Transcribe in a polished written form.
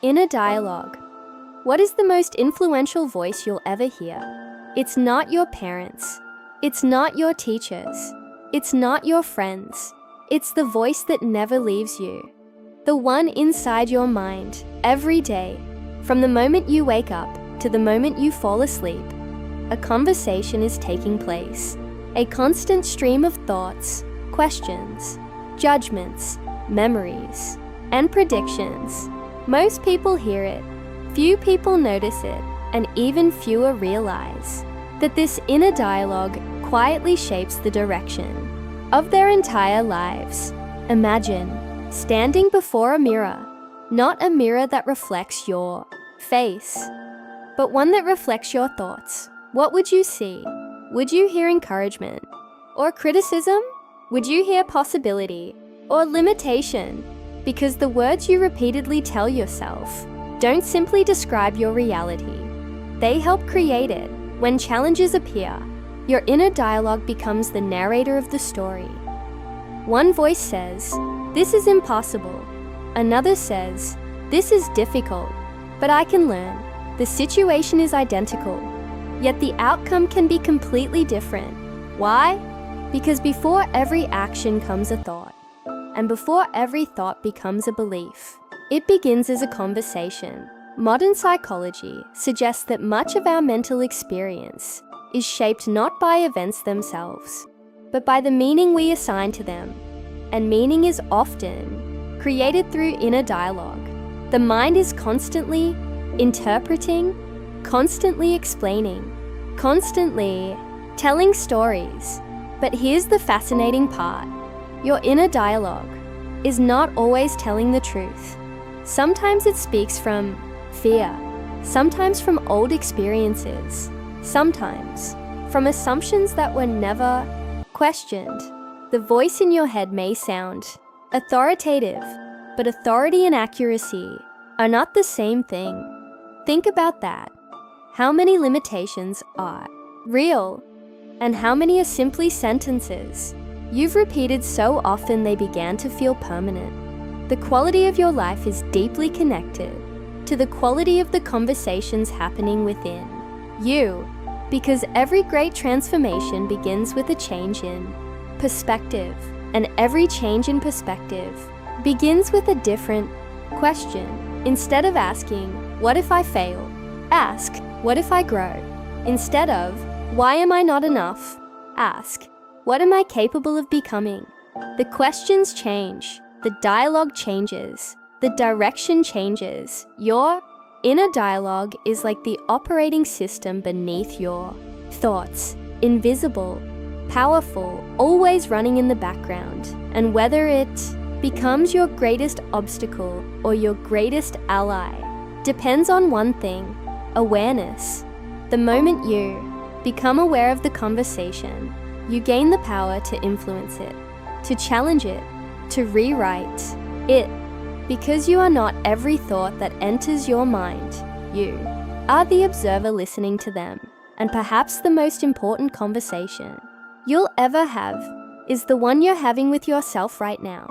Inner dialogue. What is the most influential voice you'll ever hear? It's not your parents. It's not your teachers. It's not your friends. It's the voice that never leaves you. The one inside your mind, every day, from the moment you wake up to the moment you fall asleep. A conversation is taking place. A constant stream of thoughts, questions, judgments, memories, and predictions. Most people hear it, few people notice it, and even fewer realize that this inner dialogue quietly shapes the direction of their entire lives. Imagine standing before a mirror, not a mirror that reflects your face, but one that reflects your thoughts. What would you see? Would you hear encouragement or criticism? Would you hear possibility or limitation? Because the words you repeatedly tell yourself don't simply describe your reality. They help create it. When challenges appear, your inner dialogue becomes the narrator of the story. One voice says, "This is impossible." Another says, "This is difficult, but I can learn." The situation is identical, yet the outcome can be completely different. Why? Because before every action comes a thought. And before every thought becomes a belief, it begins as a conversation. Modern psychology suggests that much of our mental experience is shaped not by events themselves, but by the meaning we assign to them. And meaning is often created through inner dialogue. The mind is constantly interpreting, constantly explaining, constantly telling stories. But here's the fascinating part. Your inner dialogue is not always telling the truth. Sometimes it speaks from fear, sometimes from old experiences, sometimes from assumptions that were never questioned. The voice in your head may sound authoritative, but authority and accuracy are not the same thing. Think about that. How many limitations are real, and how many are simply sentences you've repeated so often they began to feel permanent? The quality of your life is deeply connected to the quality of the conversations happening within you, because every great transformation begins with a change in perspective, and every change in perspective begins with a different question. Instead of asking, "What if I fail?" ask, "What if I grow?" Instead of, "Why am I not enough?" ask, "What am I capable of becoming?" The questions change, the dialogue changes, the direction changes. Your inner dialogue is like the operating system beneath your thoughts, invisible, powerful, always running in the background. And whether it becomes your greatest obstacle or your greatest ally depends on one thing: awareness. The moment you become aware of the conversation, you gain the power to influence it, to challenge it, to rewrite it. Because you are not every thought that enters your mind. You are the observer listening to them. And perhaps the most important conversation you'll ever have is the one you're having with yourself right now.